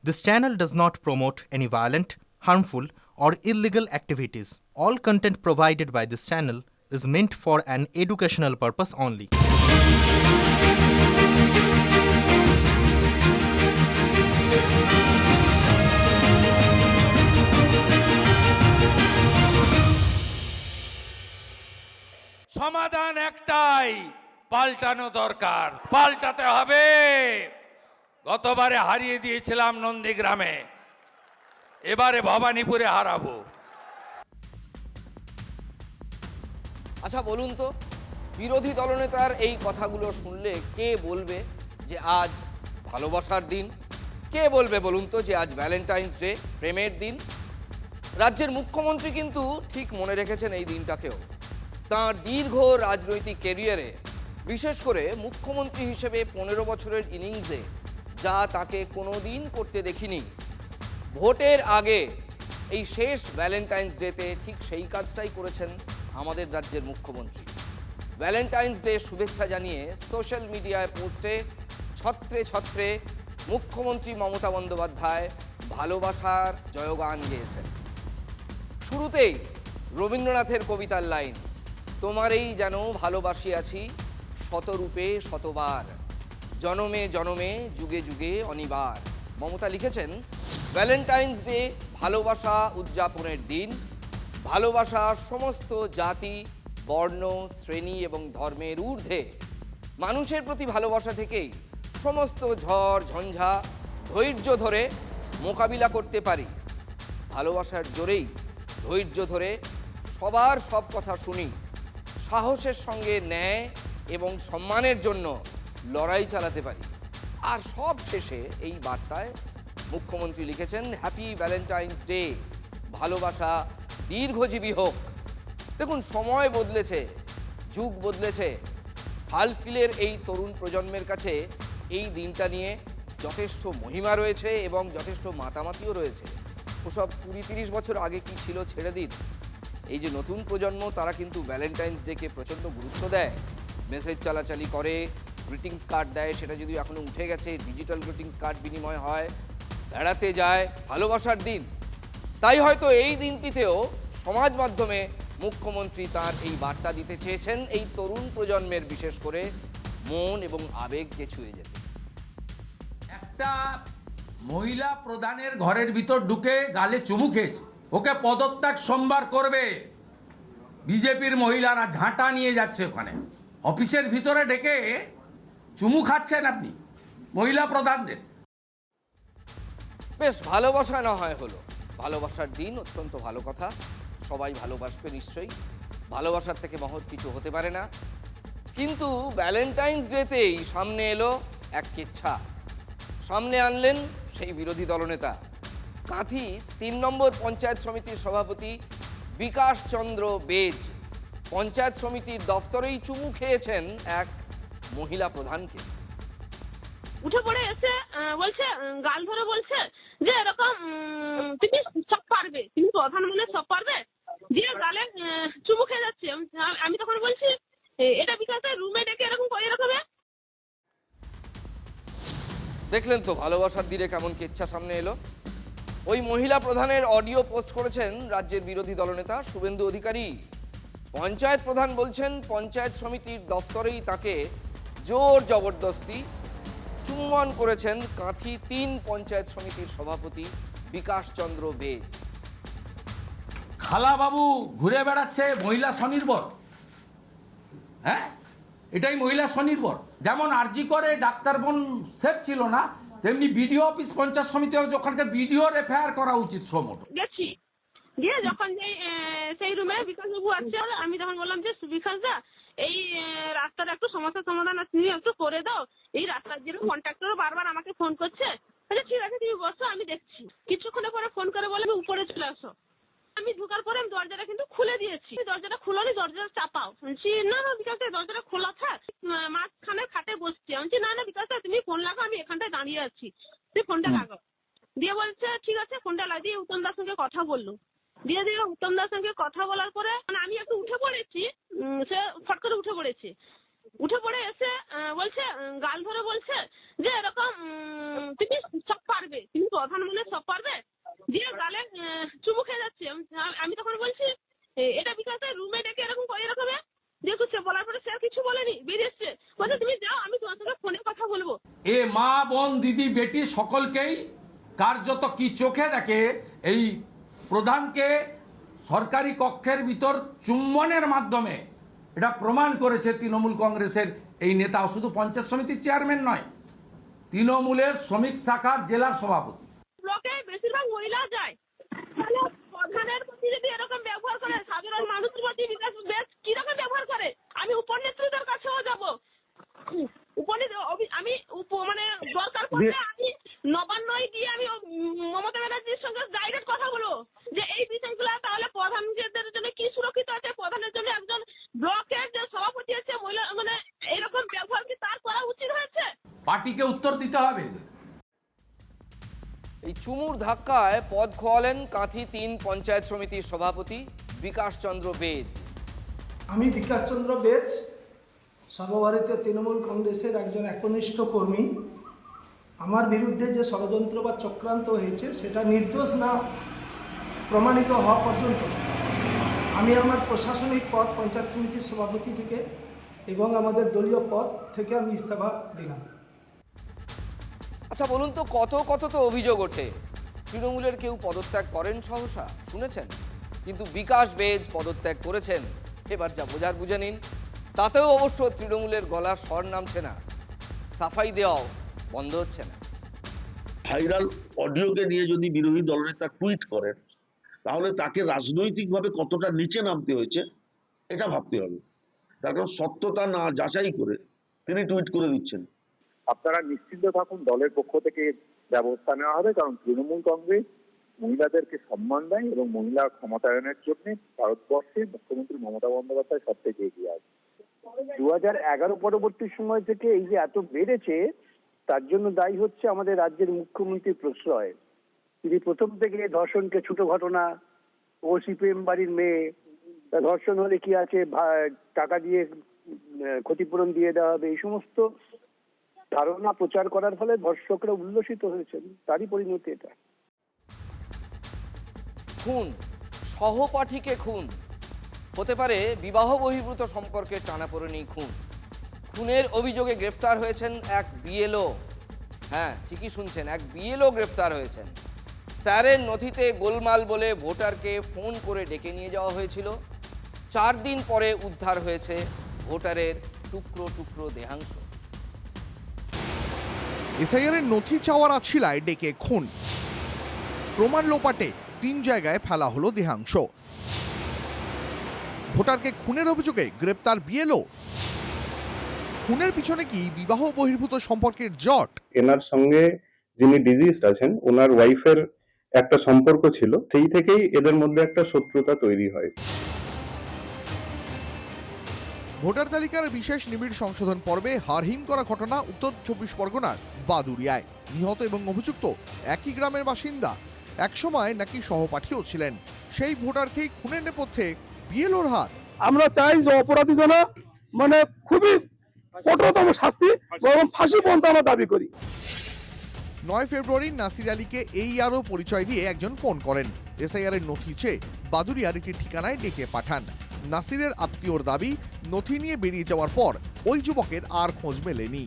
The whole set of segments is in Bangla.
This channel does not promote any violent, harmful, or illegal activities. All content provided by this channel is meant for an educational purpose only. সমাধান একটাই, পাল্টানো দরকার, পাল্টাতে হবে। গতবারে হারিয়ে দিয়েছিলাম নন্দীগ্রামে, এবারে ভবানীপুরে হারাবো। আচ্ছা বলুন তো, বিরোধী দলনেতার এই কথাগুলো শুনলে কে বলবে যে আজ ভালোবাসার দিন? কে বলবে বলুন তো যে আজ ভ্যালেন্টাইন্স ডে, প্রেমের দিন? রাজ্যের মুখ্যমন্ত্রী কিন্তু ঠিক মনে রেখেছেন এই দিনটাকেও। তাঁর দীর্ঘ রাজনৈতিক ক্যারিয়ারে, বিশেষ করে মুখ্যমন্ত্রী হিসেবে 15 বছরের ইনিংসে যা তাকে কোনোদিন করতে দেখিনি, ভোটের আগে এই শেষ ভ্যালেন্টাইন্স ডেতে ঠিক সেই কাজটাই করেছেন আমাদের রাজ্যের মুখ্যমন্ত্রী। ভ্যালেন্টাইন্স ডে শুভেচ্ছা জানিয়ে সোশ্যাল মিডিয়ায় পোস্টে ছত্রে ছত্রে মুখ্যমন্ত্রী মমতা বন্দ্যোপাধ্যায় ভালোবাসার জয়গান গেয়েছেন। শুরুতেই রবীন্দ্রনাথের কবিতার লাইন, তোমারেই যেন ভালোবাসিয়াছি শতরূপে শতবার, জনমে জনমে যুগে যুগে অনিবার। মমতা লিখেছেন, ভ্যালেন্টাইন্স ডে ভালোবাসা উদযাপনের দিন। ভালোবাসা সমস্ত জাতি, বর্ণ, শ্রেণী এবং ধর্মের ঊর্ধ্বে। মানুষের প্রতি ভালোবাসা থেকেই সমস্ত ঝড় ঝঞ্ঝা ধৈর্য ধরে মোকাবিলা করতে পারি। ভালোবাসার জোরেই ধৈর্য ধরে সবার সব কথা শুনি, সাহসের সঙ্গে ন্যায় এবং সম্মানের জন্য লড়াই চালাতে পারি। আর সব শেষে এই বার্তায় মুখ্যমন্ত্রী লিখেছেন, হ্যাপি ভ্যালেন্টাইন্স ডে, ভালোবাসা দীর্ঘজীবী হোক। দেখুন, সময় বদলেছে, যুগ বদলেছে। হালফিলের এই তরুণ প্রজন্মের কাছে এই দিনটা নিয়ে যথেষ্ট মহিমা রয়েছে এবং যথেষ্ট মাতামাতিও রয়েছে। ওসব 20-30 বছর আগে কি ছিল ছেড়ে দিন। এই যে নতুন প্রজন্ম, তারা কিন্তু ভ্যালেন্টাইন্স ডেকে প্রচণ্ড গুরুত্ব দেয়, মেসেজ চালাচালি করে, গ্রিটিংস কার্ড দেয়। সেটা যদিও এখনও উঠে গেছে, ডিজিটাল গ্রিটিংস কার্ড বিনিময় হয়, বেড়াতে যায়, ভালোবাসার দিন। তাই হয়তো এই দিনটিতেও সমাজ মাধ্যমে মুখ্যমন্ত্রী তার এই বার্তা দিতে চেয়েছেন এই তরুণ প্রজন্মের, বিশেষ করে মন এবং আবেগকে ছুঁয়ে যেতে। একটা মহিলা প্রধানের ঘরের ভিতর ঢুকে গালে চুমু খেয়েছে, ওকে পদত্যাগ সোমবার করবে। বিজেপির মহিলারা ঝাঁটা নিয়ে যাচ্ছে ওখানে, অফিসের ভিতরে ডেকে চুমু খাচ্ছেন আপনি মহিলা প্রধানদের। বেশ, ভালোবাসা না হয় হলো, ভালোবাসার দিন, অত্যন্ত ভালো কথা। সবাই ভালোবাসবে নিশ্চয়ই, ভালোবাসার থেকে মহৎ কিছু হতে পারে না। কিন্তু ভ্যালেন্টাইন্স ডেতেই সামনে এলো এক কেচ্ছা। সামনে আনলেন সেই বিরোধী দলনেতা, কাঁথি 3 নম্বর পঞ্চায়েত সমিতির সভাপতি বিকাশ চন্দ্র বেজ। পঞ্চায়েত সমিতির দফতরেই চুমু খেয়েছেন এক মহিলা প্রধানকে। উঠে পড়ে এসে বলছে, গাল ধরে বলছে যে এরকম তুমি সব পারবে, তুমি প্রধান বলে সব পারবে, দিয়ে গালে চুমু খেয়ে যাচ্ছে। আমি তখন বলছি, এটা বিকাশের রুমে ডেকে এরকম করে রাখবে। দেখলেন তো ভালোবাসার দিনে কেমন কেচ্ছা সামনে এলো। ওই মহিলা প্রধানের অডিও পোস্ট করেছেন রাজ্যের বিরোধী দলনেতা শুভেন্দু অধিকারী। পঞ্চায়েত প্রধান বলছেন পঞ্চায়েত সমিতির দফতরেই তাকে জোর জবরদস্তি চুম্বন করেছেন কাঁথি 3 পঞ্চায়েত সমিতির সভাপতি বিকাশ চন্দ্র বেজ। খালাবাবু ঘুরে বেড়াচ্ছে মহিলা স্বনির্ভর। হ্যাঁ, এটাই মহিলা স্বনির্ভর। যেমন আরজি করে ডাক্তার বোন সেফ ছিল না, তেমনি বিডিও অফিস পঞ্চায়েত সমিতি ওখানকার বিডিওর এফআইআর করা উচিত। সমট গেছি, গিয়ে যখন সেই রুমে বিকাশ বাবু আছে, আমি তখন বললাম যে বিকাশ দা, এই রাস্তার একটু সমস্যার সমাধান তুমি একটু করে দাও। এই রাস্তার যেরকম কন্ট্রাক্টর বারবার আমাকে ফোন করছে। আচ্ছা ঠিক আছে, তুমি বসো, আমি দেখছি। কিছুক্ষণের পরে ফোন করে বলে আমি উপরে চলে আসো। আমি ঢোকার পরে আমি দরজাটা কিন্তু খুলে দিয়েছি। দরজাটা খুলোনি, দরজাটা চাপাও। বলছি না না বিকাশ দা, দরজাটা খোলা থাক, মাঝখানে খাটে বসছি। আমি বলছি না না বিকাশ দা, তুমি ফোন লাগাও, আমি এখানটায় দাঁড়িয়ে আছি, তুমি ফোনটা লাগাও। দিয়ে বলছে ঠিক আছে, ফোনটা লাগিয়ে উত্তম দার সঙ্গে কথা বললো। দিয়ে উত্তম দার সঙ্গে কথা বলার পরে আমি একটু উঠে পড়েছি, সে ফট করে উঠে পড়েছে। উঠে পড়ে এসে বলছে, গাল ধরে বলছে যে এরকম তুমি সব পারবে, তুমি প্রধান মানে সব পারবে, দিয়ে গালে চুমু খেয়ে যাচ্ছে। আমি তখন বলছি এটা বিকাশে রুমে ডেকে এরকম করে এরকম দেখো, সে বলার পরে সে আর কিছু বলেনি, বেরিয়ে এসছে, বলছে তুমি যাও, আমি তোমার সঙ্গে ফোনে কথা বলবো। এ মা বোন দিদি বেটি সকলকেই কার্যত কি চোখে দেখে এই প্রধানকে সরকারি কক্ষের ভিতর চুম্বনের মাধ্যমে এটা প্রমাণ করেছে তৃণমূল কংগ্রেসের এই নেতা। শুধু পঞ্চায়েত সমিতির চেয়ারম্যান নয়, তৃণমূলের শ্রমিক শাখার জেলার সভাপতি। ব্লকে বেশিরভাগ মহিলা যায়, তাহলে প্রধানের প্রতি যদি এরকম ব্যবহার করে, সাধারণ মানুষের প্রতি বিকাশ বেশ কিরকম ব্যবহার করে, আমি উপনেত্রীদের কাছেও যাব। আমি মানে দরকার পড়লে আমি নবান্নয় গিয়ে আমি মমতা ব্যানার্জির সঙ্গে ডাইরেক্ট কথা বলবো যে এই বিষয়গুলো তাহলে প্রধানদের জন্য কি সুরক্ষিত আছে, প্রধানের জন্য একজন ব্লকের যে সভাপতি আছে মহিলা মানে এরকম ব্যবহার কি তার করা উচিত হয়েছে? পার্টিকে উত্তর দিতে হবে। এই চুমুর ধাক্কায় পদ খোয়ালেন কাঁথি ৩ পঞ্চায়েত সমিতির সভাপতি বিকাশ চন্দ্র বেদ। আমি বিকাশ চন্দ্র বেদ, সর্বভারতীয় তৃণমূল কংগ্রেসের একজন একনিষ্ঠ কর্মী। আমার বিরুদ্ধে যে ষড়যন্ত্র বা চক্রান্ত হয়েছে সেটা নির্দোষ না প্রমাণিত হওয়া পর্যন্ত আমি আমার প্রশাসনিক পদ পঞ্চায়েত সমিতির সভাপতি থেকে এবং আমাদের দলীয় পদ থেকে আমি ইস্তফা দিলাম। আচ্ছা বলুন তো, কত কত তো অভিযোগ ওঠে, তৃণমূলের কেউ পদত্যাগ করেন সহসা, শুনেছেন? কিন্তু বিকাশ বেদ পদত্যাগ করেছেন। এবার যা বোঝার বুঝে নিন। তাতেও অবশ্য তৃণমূলের গলার স্বর নামছে না, সাফাই দেওয়াও বন্ধ হচ্ছে না। ভাইরাল অডিওকে নিয়ে যদি বিরোধী দলনেতা টুইট করেন, তাহলে তাকে রাজনৈতিকভাবে কতটা নিচে নামতে হয়েছে এটা ভাবতে হবে। তার কারণ সত্যতা না যাচাই করে তিনি টুইট করে দিচ্ছেন। আপনারা নিশ্চিন্ত থাকুন, দলের পক্ষ থেকে ব্যবস্থা নেওয়া হবে, কারণ তৃণমূল কংগ্রেস মহিলাদেরকে সম্মান দেয় এবং মহিলা ক্ষমতায়নের জন্য ভারতবর্ষে মুখ্যমন্ত্রী মমতা বন্দ্যোপাধ্যায় সব থেকে এগিয়ে আছে। 2011 পরবর্তী সময় থেকে এই যে এত বেড়েছে, তার জন্য দায়ী হচ্ছে আমাদের রাজ্যের মুখ্যমন্ত্রীর প্রশ্রয়। তিনি প্রথম থেকে ধর্ষণকে ছোট ঘটনা, ও সিপিএম বাড়ির মেয়ে, ধর্ষণ হলে কি আছে টাকা দিয়ে ক্ষতিপূরণ দিয়ে দেওয়া হবে, এই সমস্ত ধারণা প্রচার করার ফলে ধর্ষকরা উল্লসিত হয়েছেন। তারই পরিণতি এটা। খুন, সহপাঠীকে খুন হতে পারে, বিবাহ বহির্ভূত সম্পর্কে টানাপোড়েনেই খুন। খুনের অভিযোগে গ্রেফতার হয়েছেন এক বিএলও। হ্যাঁ, ঠিকই শুনছেন, এক বিএলও গ্রেফতার হয়েছেন। স্যারের নথিতে গোলমাল বলে ভোটারকে ফোন করে ডেকে নিয়ে যাওয়া হয়েছিল। 4 দিন পরে উদ্ধার হয়েছে ভোটারের টুকরো টুকরো দেহাংশ। এসআইআরের নথি চাওয়ার আছিলায় ডেকে খুন, প্রমাণ লোপাটে 3 জায়গায় ফেলা হলো দেহাংশ। ভোটারকে খুনের অভিযোগে গ্রেপ্তার বিএলও। খুনের পিছনে কি বিবাহ বহির্ভূত সম্পর্কের জট? এনার সঙ্গে যিনি ডিজিজড আছেন ওনার ওয়াইফের একটা সম্পর্ক ছিল, সেই থেকেই এদের মধ্যে একটা শত্রুতা তৈরি হয়। ভোটার তালিকার বিশেষ নিবিড় সংশোধন পর্বে হারহিম করা ঘটনা উত্তর 24 পরগনার বাদুড়িয়ায়। নিহত এবং অভিযুক্ত একই গ্রামের বাসিন্দা, একসময় নাকি সহপাঠীও ছিলেন। সেই ভোটারকেই খুনের নেপথ্যে বিএলওর হাত। আমরা চাই যে অপরাধী যেন মানে খুবই কঠোরতম শাস্তি এবং ফাঁসি পর্যন্ত আমরা দাবি করি। 9 ফেব্রুয়ারি নাসির আলীকে এই আরও পরিচয় দিয়ে একজন ফোন করেন। এসআইআরের নথি চেয়ে বাদুড়িয়ার একটি ঠিকানায় ডেকে পাঠান। নাসিরের আত্মীয়র দাবি, নথি নিয়ে বেরিয়ে যাওয়ার পর ওই যুবকের আর খোঁজ মেলেনি।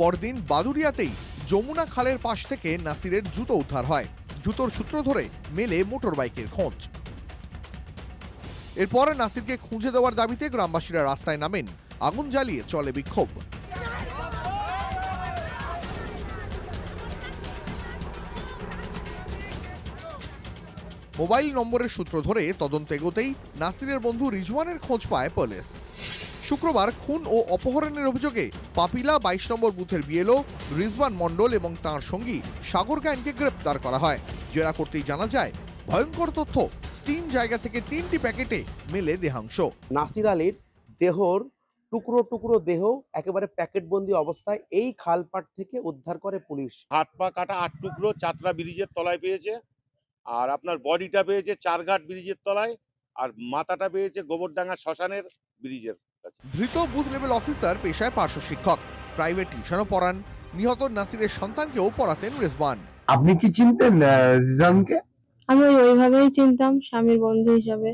পরদিন বাদুড়িয়াতেই যমুনা খালের পাশ থেকে নাসিরের জুতো উদ্ধার হয়। জুতোর সূত্র ধরে মেলে মোটর বাইকের খোঁজ। এরপর নাসিরকে খুঁজে দেওয়ার দাবিতে গ্রামবাসীরা রাস্তায় নামেন, আগুন জ্বালিয়ে চলে বিক্ষোভ। মোবাইল নম্বরের সূত্র ধরে তদন্ত এগোতেই নাসিরের বন্ধু রিজওয়ানের খোঁজ পায় পুলিশ। শুক্রবার খুন ও অপহরণের অভিযোগে পাপিলা 22 নম্বর বুথের বিএলও রিজওয়ান মণ্ডল এবং তাঁর সঙ্গী সাগর গায়েনকে গ্রেপ্তার করা হয়। জেরা করতেই জানা যায়, ভয়ঙ্কর তথ্য, 3 জায়গা থেকে 3টি প্যাকেটে মেলে দেহাংশ। নাসির আলীর দেহর টুকরো টুকরো দেহ একেবারে প্যাকেটবন্দি অবস্থায় এই খালপাট থেকে উদ্ধার করে পুলিশ। হাত পা কাটা 8 টুকরো চাতরা ব্রিজের তলায় পেয়েছে, আর আপনার বডিটা পেয়েছে চারঘাট ব্রিজের তলায়, আর মাথাটা পেয়েছে গোবরডাঙ্গা শ্মশানের ব্রিজের কাছে। ধৃত বুথ লেভেল অফিসার পেশায় পার্শ্ব শিক্ষক, প্রাইভেট টিউশনও পড়ান। নিহত নাসিরের সন্তানকেও পড়াতেন রেজওয়ান। আপনি কি চিনতেন রিজওয়ানকে? আমি ওইভাবেই চিনতাম, স্বামীর বন্ধু হিসাবে,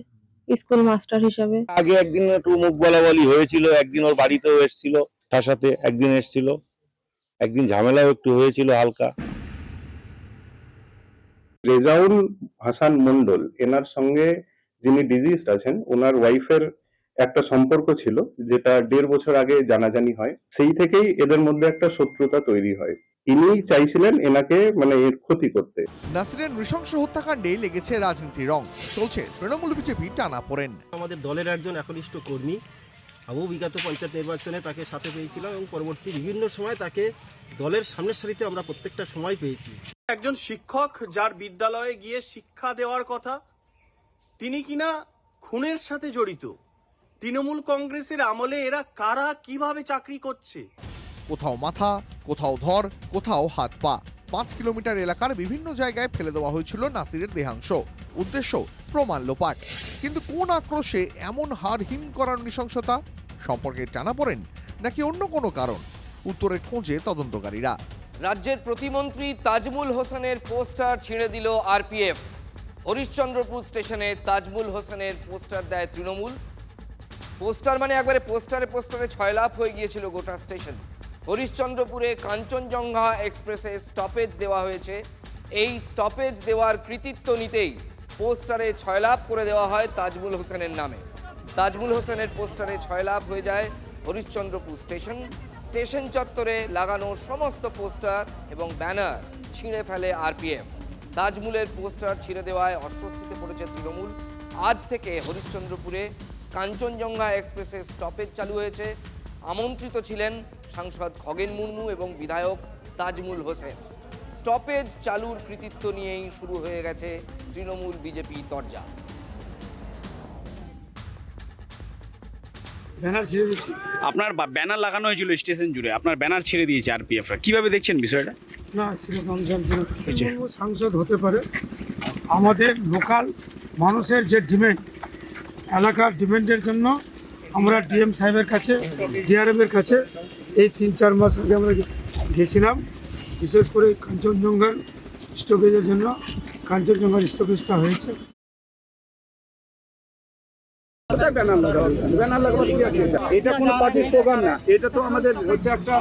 স্কুল মাস্টার হিসাবে। আগে একদিন একটু মুখ বলাবলি হয়েছিল, একদিন ওর বাড়িতেও এসেছিল, তার সাথে একদিন এসেছিল, একদিন ঝামেলাও একটু হয়েছিল হালকা। রেজাউল হাসান মন্ডল এনার সঙ্গে যিনি ডিজিজড আছেন ওনার ওয়াইফের একটা সম্পর্ক ছিল, যেটা 1.5 বছর আগে জানাজানি হয়। সেই থেকেই এদের মধ্যে একটা শত্রুতা তৈরি হয়। ইনি চাইছিলেন এনাকে মানে এর ক্ষতি করতে। নাসিরের নৃশংস হত্যাকাণ্ডে লেগেছে রাজনীতির রং, চলছে তৃণমূল বিজেপি টানাপোড়েন। আমাদের দলের একজন একনিষ্ঠ কর্মী, আমি বিগত পঞ্চায়েত নির্বাচনে তাকে সাথে পেয়েছিলাম এবং পরবর্তী বিভিন্ন সময় তাকে দলের সামনের সারিতে আমরা প্রত্যেকটা সময় পেয়েছি। একজন শিক্ষক যার বিদ্যালয়ে গিয়ে শিক্ষা দেওয়ার কথা, তিনি কিনা খুনের সাথে জড়িত। তৃণমূল কংগ্রেসের আমলে এরা কারা কিভাবে চাকরি করছে? কোথাও মাথা, কোথাও ধর, কোথাও হাত পা। 5 কিলোমিটার এলাকার বিভিন্ন জায়গায় ফেলে দেওয়া হয়েছিল নাসিরের দেহাংশ। উদ্দেশ্য প্রমাণ লোপাট। কিন্তু কোন আক্রোশে এমন হাড়হীন করার নৃশংসতা? সম্পর্কে টানাপোড়েন নাকি অন্য কোনো কারণ? উত্তরের খোঁজে তদন্তকারীরা। রাজ্যের প্রতিমন্ত্রী তাজমুল হোসেনের পোস্টার ছিঁড়ে দিল আরপিএফ। হরিশ্চন্দ্রপুর স্টেশনে তাজমুল হোসেনের পোস্টার দেয় তৃণমূল। পোস্টার মানে একবারে পোস্টারে ছয়লাভ হয়ে গিয়েছিল গোটা স্টেশন। হরিশ্চন্দ্রপুরে কাঞ্চনজঙ্ঘা এক্সপ্রেসে স্টপেজ দেওয়া হয়েছে। এই স্টপেজ দেওয়ার কৃতিত্ব নিতেই পোস্টারে ছয়লাভ করে দেওয়া হয় তাজমুল হোসেনের নামে। তাজমুল হোসেনের পোস্টারে ছয়লাভ হয়ে যায় হরিশ্চন্দ্রপুর স্টেশন চত্বরে লাগানো সমস্ত পোস্টার এবং ব্যানার ছিঁড়ে ফেলে আরপিএফ। তাজমুলের পোস্টার ছিঁড়ে দেওয়ায় অস্বস্তিতে পড়েছে তৃণমূল। আজ থেকে হরিশ্চন্দ্রপুরে কাঞ্চনজঙ্ঘা এক্সপ্রেসের স্টপেজ চালু হয়েছে। আমন্ত্রিত ছিলেন সাংসদ খগেন মুর্মু এবং বিধায়ক তাজমুল হোসেন। স্টপেজ চালুর কৃতিত্ব নিয়েই শুরু হয়ে গেছে তৃণমূল বিজেপি তরজা। আপনার ব্যানার লাগানো হয়েছিল স্টেশন জুড়ে, আপনার ব্যানার ছেড়ে দিয়েছে আরপিএফরা, কিভাবে দেখছেন বিষয়টা? না, সাংসদ হতে পারে, আমাদের লোকাল মানুষের যে ডিমান্ড, এলাকার ডিমান্ডের জন্য আমরা ডিএম সাহেবের কাছে, ডিআরএমের কাছে এই 3-4 মাস আগে আমরা গেছিলাম। বিশেষ করে কাঞ্চনজঙ্ঘার স্টপেজের জন্য কাঞ্চনজঙ্ঘার স্টপেজটা হয়েছে। এটা কোনো পার্টির প্রোগ্রাম না, এটা তো আমাদের হচ্ছে একটা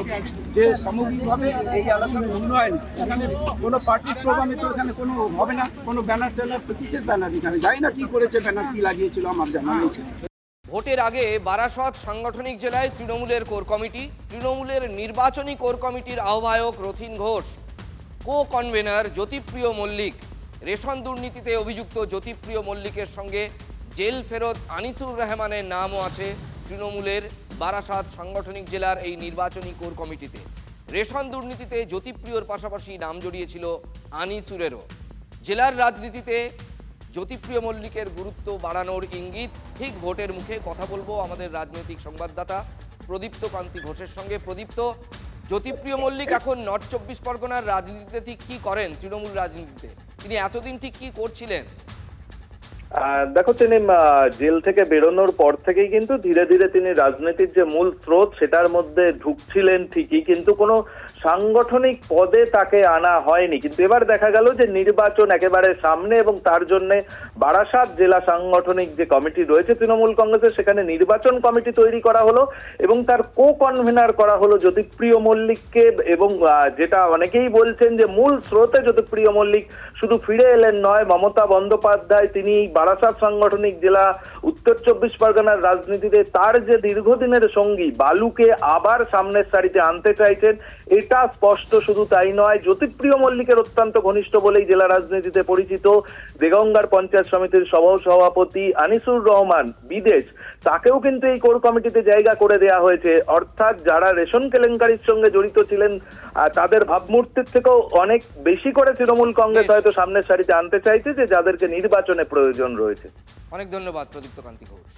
যে সামগ্রিকভাবে এই এলাকার উন্নয়ন। এখানে কোনো পার্টির প্রোগ্রামে তো এখানে কোনো হবে না, কোনো ব্যানার ট্যানার, কিসের ব্যানার? এখানে যাই না কি করেছে, ব্যানার কি লাগিয়েছিল আমার জানা নেই। ভোটের আগে বারাসত সাংগঠনিক জেলায় তৃণমূলের কোর কমিটি, তৃণমূলের নির্বাচনী কোর কমিটির আহ্বায়ক Rathin Ghosh, co convener Jyotipriya Mallick. Ration দুর্নীতিতে অভিযুক্ত জ্যোতিপ্রিয় মল্লিকের সঙ্গে জেল ফেরত আনিসুর রহমানের নামও আছে তৃণমূলের বারাসত সাংগঠনিক জেলার এই নির্বাচনী কোর কমিটিতে। রেশন দুর্নীতিতে জ্যোতিপ্রিয়র পাশাপাশি নাম জড়িয়েছিল আনিসুরেরও। জেলার রাজনীতিতে জ্যোতিপ্রিয় মল্লিকের গুরুত্ব বাড়ানোর ইঙ্গিত। ঠিক ভোটের মুখে কথা বলবো আমাদের রাজনৈতিক সংবাদদাতা প্রদীপ্ত কান্তি ঘোষের সঙ্গে। প্রদীপ্ত, জ্যোতিপ্রিয় মল্লিক এখন নর্থ 24 পরগনার রাজনীতিতে ঠিক কী করেন? তৃণমূল রাজনীতিতে তিনি এতদিন ঠিক কী করছিলেন? দেখো, তিনি জেল থেকে বেরোনোর পর থেকেই কিন্তু ধীরে ধীরে তিনি রাজনীতির যে মূল স্রোত সেটার মধ্যে ঢুকছিলেন ঠিকই, কিন্তু কোনো সাংগঠনিক পদে তাকে আনা হয়নি। কিন্তু এবার দেখা গেল যে নির্বাচন একেবারে সামনে এবং তার জন্য বারাসাত জেলা সাংগঠনিক যে কমিটি রয়েছে তৃণমূল কংগ্রেসের, সেখানে নির্বাচন কমিটি তৈরি করা হলো এবং তার কো কনভেনার করা হলো জ্যোতিপ্রিয় মল্লিককে। এবং যেটা অনেকেই বলছেন যে মূল স্রোতে জ্যোতিপ্রিয় মল্লিক শুধু ফিরে এলেন নয়, মমতা বন্দ্যোপাধ্যায় তিনি বারাসাত সাংগঠনিক জেলা উত্তর 24 পরগনার রাজনীতিতে তার যে দীর্ঘদিনের সঙ্গী বালুকে আবার সামনের সারিতে আনতে চাইছেন, এটা স্পষ্ট। শুধু তাই নয়, জ্যোতিপ্রিয় মল্লিকের অত্যন্ত ঘনিষ্ঠ বলেই জেলা রাজনীতিতে পরিচিত দেগঙ্গার পঞ্চায়েত সমিতির সভাপতি আনিসুর রহমান বিদেশ, তাকেও কিন্তু এই কোর কমিটিতে জায়গা করে দেওয়া হয়েছে। অর্থাৎ যারা রেশন কেলেঙ্কারির সঙ্গে জড়িত ছিলেন তাদের ভাবমূর্তির থেকেও অনেক বেশি করে তৃণমূল কংগ্রেস হয়তো সামনের সারিতে আনতে চাইছে, যে যাদেরকে নির্বাচনে প্রয়োজন রয়েছে। অনেক ধন্যবাদ প্রদীপ্ত কান্তি ঘোষ।